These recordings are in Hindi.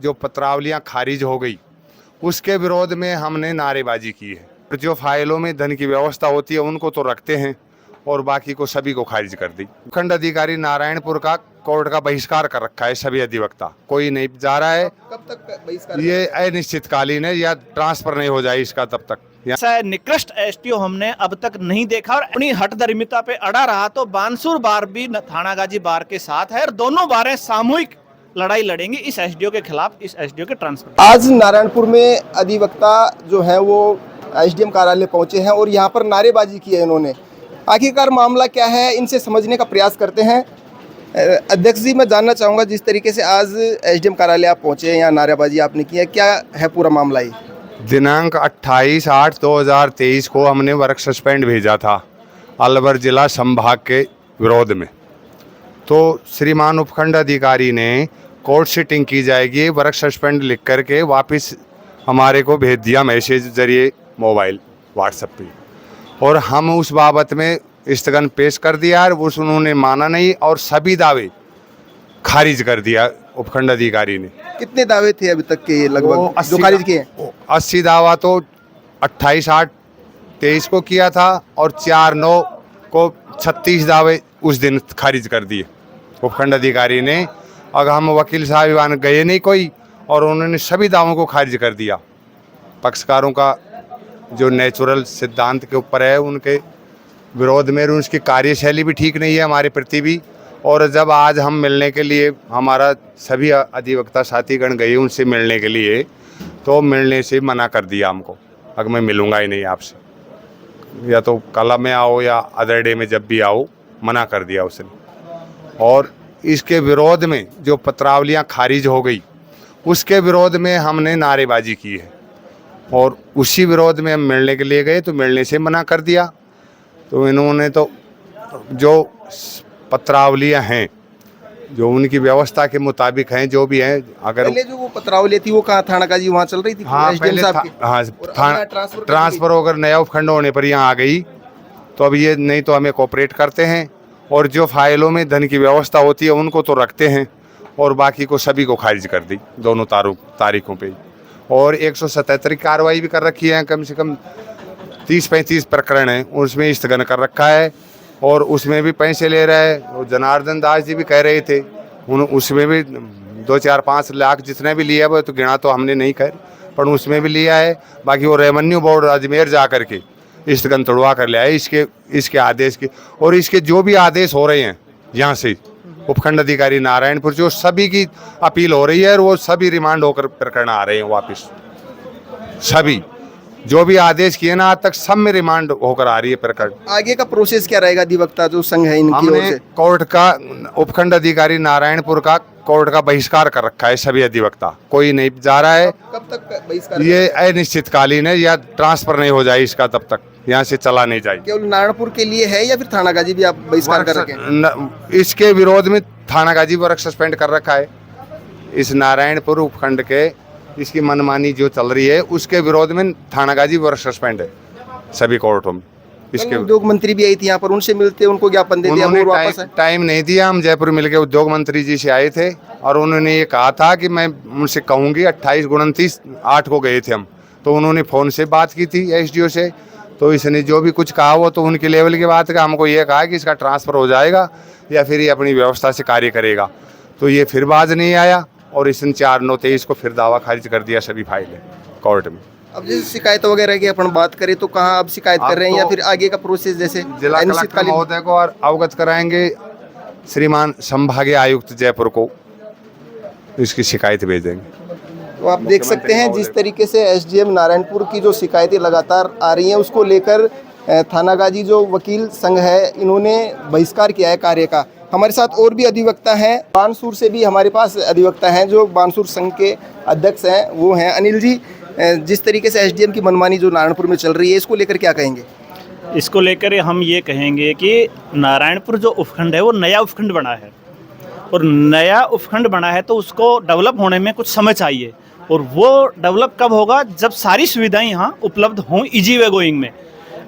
जो पत्रावलियां खारिज हो गई उसके विरोध में हमने नारेबाजी की है। जो फाइलों में धन की व्यवस्था होती है उनको तो रखते हैं और बाकी को सभी को खारिज कर दी। खंड अधिकारी नारायणपुर का कोर्ट का बहिष्कार कर रखा है, सभी अधिवक्ता कोई नहीं जा रहा है। कब तक बहिष्कार? ये अनिश्चितकालीन है, या ट्रांसफर नहीं हो जाए इसका तब तक। ऐसा निकृष्ट एसटीओ हमने अब तक नहीं देखा और अपनी हठधर्मिता पे अड़ा रहा। तो बानसूर बार भी थानागाजी बार के साथ है और दोनों बारें सामूहिक लड़ाई लड़ेंगे इस एसडीओ के खिलाफ, इस एसडीओ के ट्रांसफर। आज नारायणपुर में अधिवक्ता जो है वो एसडीएम कार्यालय पहुंचे हैं और यहाँ पर नारेबाजी की है इन्होंने। आखिरकार मामला क्या है, इनसे समझने का प्रयास करते हैं। अध्यक्ष जी, मैं जानना चाहूँगा, जिस तरीके से आज एसडीएम कार्यालय आप पहुँचे हैं, यहाँ नारेबाजी आपने की है, क्या है पूरा मामला? ये दिनांक 28/8/2023 को हमने वर्क सस्पेंड भेजा था अलवर जिला संभाग के विरोध में। तो श्रीमान उपखंड अधिकारी ने कोर्ट सिटिंग की जाएगी वर्क सस्पेंड लिख करके वापस हमारे को भेज दिया मैसेज जरिए मोबाइल व्हाट्सएप पे, और हम उस बाबत में स्थगन पेश कर दिया और उस उन्होंने माना नहीं और सभी दावे खारिज कर दिया उपखंड अधिकारी ने। कितने दावे थे अभी तक के लगभग जो खारिज किए? 80 दावा तो 28/8/23 को किया था और 4/9 को 36 दावे उस दिन खारिज कर दिए उपखंड अधिकारी ने। अगर हम वकील साहिबान गए नहीं कोई, और उन्होंने सभी दावों को खारिज कर दिया। पक्षकारों का जो नेचुरल सिद्धांत के ऊपर है उनके विरोध में, उनकी कार्यशैली भी ठीक नहीं है हमारे प्रति भी। और जब आज हम मिलने के लिए, हमारा सभी अधिवक्ता साथीगण गए उनसे मिलने के लिए, तो मिलने से मना कर दिया हमको। अगर मैं मिलूँगा ही नहीं आपसे, या तो कल में आओ या अदर डे में जब भी आओ, मना कर दिया उसने। और इसके विरोध में जो पत्रावलियां खारिज हो गई उसके विरोध में हमने नारेबाजी की है, और उसी विरोध में हम मिलने के लिए गए तो मिलने से मना कर दिया। तो इन्होंने तो जो पत्रावलियां हैं जो उनकी व्यवस्था के मुताबिक हैं, जो भी हैं, अगर पहले जो वो पत्रावली थी वो कहाँ थानागाजी वहाँ चल रही थी? हाँ, पहले ट्रांसफर होकर नया उपखंड होने पर यहाँ आ गई। तो अब ये नहीं तो हमें कोऑपरेट करते हैं, और जो फाइलों में धन की व्यवस्था होती है उनको तो रखते हैं और बाकी को सभी को खारिज कर दी दोनों तारीखों पे। और 177 की कार्रवाई भी कर रखी है, कम से कम 30-35 प्रकरण हैं उसमें स्थगन कर रखा है, और उसमें भी पैसे ले रहा है। और जनार्दन दास जी भी कह रहे थे उसमें भी 2-4-5 लाख जितने भी लिया वो तो गिना तो हमने नहीं कर, पर उसमें भी लिया है। बाकी वो रेवेन्यू बोर्ड अजमेर जा करके स्थगन तोड़वा कर लिया है इसके आदेश के। और इसके जो भी आदेश हो रहे हैं यहाँ से उपखंड अधिकारी नारायणपुर, जो सभी की अपील हो रही है और वो सभी रिमांड होकर प्रकरण आ रहे हैं वापस। सभी जो भी आदेश किए ना आज तक सब में रिमांड होकर आ रही है प्रकरण। आगे का प्रोसेस क्या रहेगा? अधिवक्ता जो संघ है इनकी ओर हमने से कोर्ट का, उपखंड अधिकारी नारायणपुर का कोर्ट का बहिष्कार कर रखा है, सभी अधिवक्ता कोई नहीं जा रहा है। कब तक बहिष्कार? ये अनिश्चितकालीन है, या ट्रांसफर नहीं हो जाए इसका तब तक यहाँ से चला नहीं जाए। केवल नारायणपुर के लिए है या फिर थानागाजी भी आप बहिष्कार कर रखे हैं? इसके विरोध में थानागाजी वर्क सस्पेंड कर रखा है। इस नारायणपुर उपखंड के इसकी मनमानी जो चल रही है उसके विरोध में थानागाजी वर्क सस्पेंड है सभी कोर्टों में। इसके उद्योग मंत्री भी आई थी यहाँ पर, उनसे मिलते उनको ज्ञापन दे दिया और वापस आए? टाइम नहीं दिया। हम जयपुर मिलके उद्योग मंत्री जी से आए थे और उन्होंने ये कहा था कि मैं उनसे कहूँगी 28/29/8 को गए थे हम, तो उन्होंने फ़ोन से बात की थी एसडीओ से। तो इसने जो भी कुछ कहा वो तो उनके लेवल की बात है। हमको ये कहा कि इसका ट्रांसफ़र हो जाएगा या फिर ये अपनी व्यवस्था से कार्य करेगा। तो ये फिर बाज नहीं आया और इसने 4/9/23 को फिर दावा खारिज कर दिया सभी फाइलें कोर्ट में। अब जैसे शिकायत वगैरह की अपन बात करें तो कहाँ अब शिकायत कर रहे हैं, या फिर आगे का प्रोसेस जैसे जिला कलेक्टर महोदय को और अवगत कराएंगे, श्रीमान संभागीय आयुक्त जयपुर को इसकी शिकायत भेजेंगे। तो आप देख सकते हैं जिस तरीके से एसडीएम नारायणपुर की जो शिकायतें लगातार आ रही हैं उसको लेकर थानागाजी जो वकील संघ है इन्होंने बहिष्कार किया है कार्य का। हमारे साथ और भी अधिवक्ता हैं, बानसूर से भी हमारे पास अधिवक्ता हैं जो बानसूर संघ के अध्यक्ष हैं, वो हैं अनिल जी। जिस तरीके से एसडीएम की मनमानी जो नारायणपुर में चल रही है इसको लेकर क्या कहेंगे? इसको लेकर हम ये कहेंगे कि नारायणपुर जो उपखंड है वो नया उपखंड बना है, और नया उपखंड बना है तो उसको डेवलप होने में कुछ समय चाहिए, और वो डेवलप कब होगा जब सारी सुविधाएं यहाँ उपलब्ध हों इजी वे गोइंग में।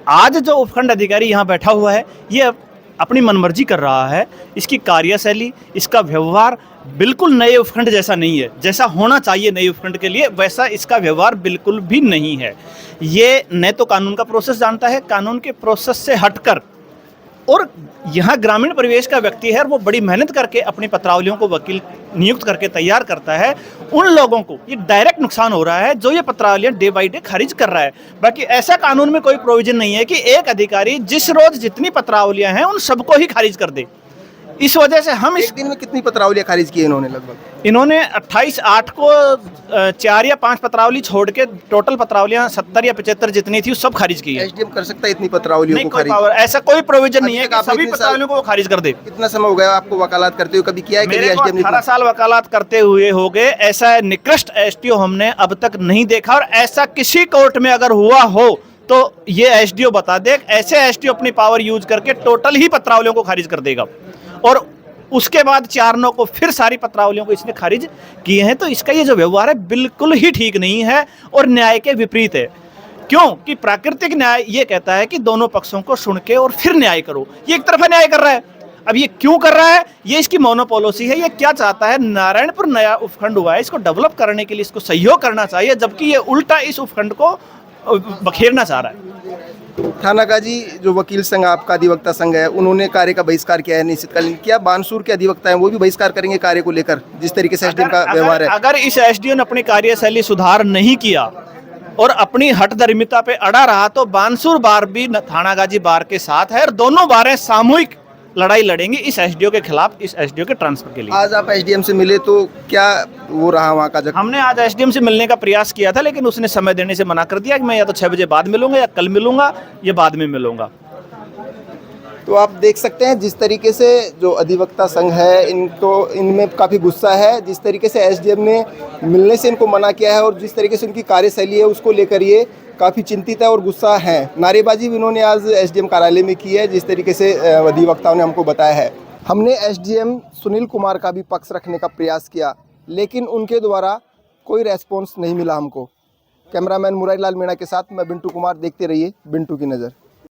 आज जो उपखंड अधिकारी यहाँ बैठा हुआ है ये अपनी मनमर्जी कर रहा है, इसकी कार्यशैली, इसका व्यवहार बिल्कुल नए उपखंड जैसा नहीं है। जैसा होना चाहिए नए उपखंड के लिए वैसा इसका व्यवहार बिल्कुल भी नहीं है। ये न तो कानून का प्रोसेस जानता है, कानून के प्रोसेस से हटकर, और यहाँ ग्रामीण परिवेश का व्यक्ति है, वो बड़ी मेहनत करके अपनी पत्रावलियों को वकील नियुक्त करके तैयार करता है। उन लोगों को ये डायरेक्ट नुकसान हो रहा है जो ये पत्रावलियाँ डे बाई डे खारिज कर रहा है। बाकी ऐसा कानून में कोई प्रोविजन नहीं है कि एक अधिकारी जिस रोज जितनी पत्रावलियाँ हैं उन सबको ही खारिज कर दे। इस वजह से हम एक दिन में कितनी पत्रावलियाँ खारिज की इन्होंने? लगभग इन्होंने 28/8 को 4 या 5 पत्रावली छोड़ के टोटल पत्रावलियां 70 या 75 जितनी थी सब खारिज की है। एसडीएम कर सकता है इतनी पत्रावलियों नहीं, को कोई खारिज? पावर, ऐसा कोई प्रोविजन नहीं है कि आपने सभी इतने पत्रावलियों को वो खारिज कर दे। कितना समय हो गया आपको वकालत करते हुए? कभी किया है कभी मेरे को एसडीएम ने? 18 साल वकालत करते हुए हो गए। ऐसा निकृष्ट एसडीओ हमने अब तक नहीं देखा, और ऐसा किसी कोर्ट में अगर हुआ हो तो ये एसडीओ बता दे। ऐसे एसडीओ अपनी पावर यूज करके टोटल ही पत्रावलियों को खारिज कर देगा, और उसके बाद 4/9 को फिर सारी पत्रावलियों को इसने खारिज किए हैं। तो इसका ये जो व्यवहार है बिल्कुल ही ठीक नहीं है और न्याय के विपरीत है। क्यों कि प्राकृतिक न्याय ये कहता है कि दोनों पक्षों को सुन के और फिर न्याय करो। ये एक तरफा न्याय कर रहा है। अब ये क्यों कर रहा है? ये इसकी मोनोपोलिसी है। ये क्या चाहता है? नारायणपुर नया उपखंड हुआ है, इसको डेवलप करने के लिए इसको सहयोग करना चाहिए, जबकि ये उल्टा इस उपखंड को बखेरना चाह रहा है। थानागाजी जो वकील संघ आपका अधिवक्ता संघ है, उन्होंने कार्य का बहिष्कार किया है निश्चितकालीन। क्या बानसूर के अधिवक्ता हैं वो भी बहिष्कार करेंगे कार्य को लेकर, जिस तरीके से एसडीएम का व्यवहार है? अगर इस एसडीओ ने अपनी कार्यशैली सुधार नहीं किया और अपनी हठधर्मिता पे अड़ा रहा तो बानसूर बार भी थानागाजी बार के साथ है, और दोनों बारें सामूहिक लड़ाई लड़ेंगे इस एसडीओ के खिलाफ, इस एसडीओ के ट्रांसफर के लिए। आज आप एसडीएम से मिले तो क्या वो रहा वहाँ का जगह? हमने आज एसडीएम से मिलने का प्रयास किया था, लेकिन उसने समय देने से मना कर दिया कि मैं या तो 6 बजे बाद मिलूंगा या कल मिलूंगा या बाद में मिलूंगा। तो आप देख सकते हैं जिस तरीके से जो अधिवक्ता संघ है इनको इनमें काफ़ी गुस्सा है, जिस तरीके से एसडीएम ने मिलने से इनको मना किया है और जिस तरीके से उनकी कार्यशैली है उसको लेकर ये काफ़ी चिंतित है और गुस्सा है। नारेबाजी भी इन्होंने आज एसडीएम कार्यालय में की है, जिस तरीके से अधिवक्ताओं ने हमको बताया है। हमने एसडीएम सुनील कुमार का भी पक्ष रखने का प्रयास किया, लेकिन उनके द्वारा कोई रेस्पॉन्स नहीं मिला हमको। कैमरामैन मुरारी लाल मीणा के साथ मैं बिंटू कुमार। देखते रहिए बिंटू की नज़र।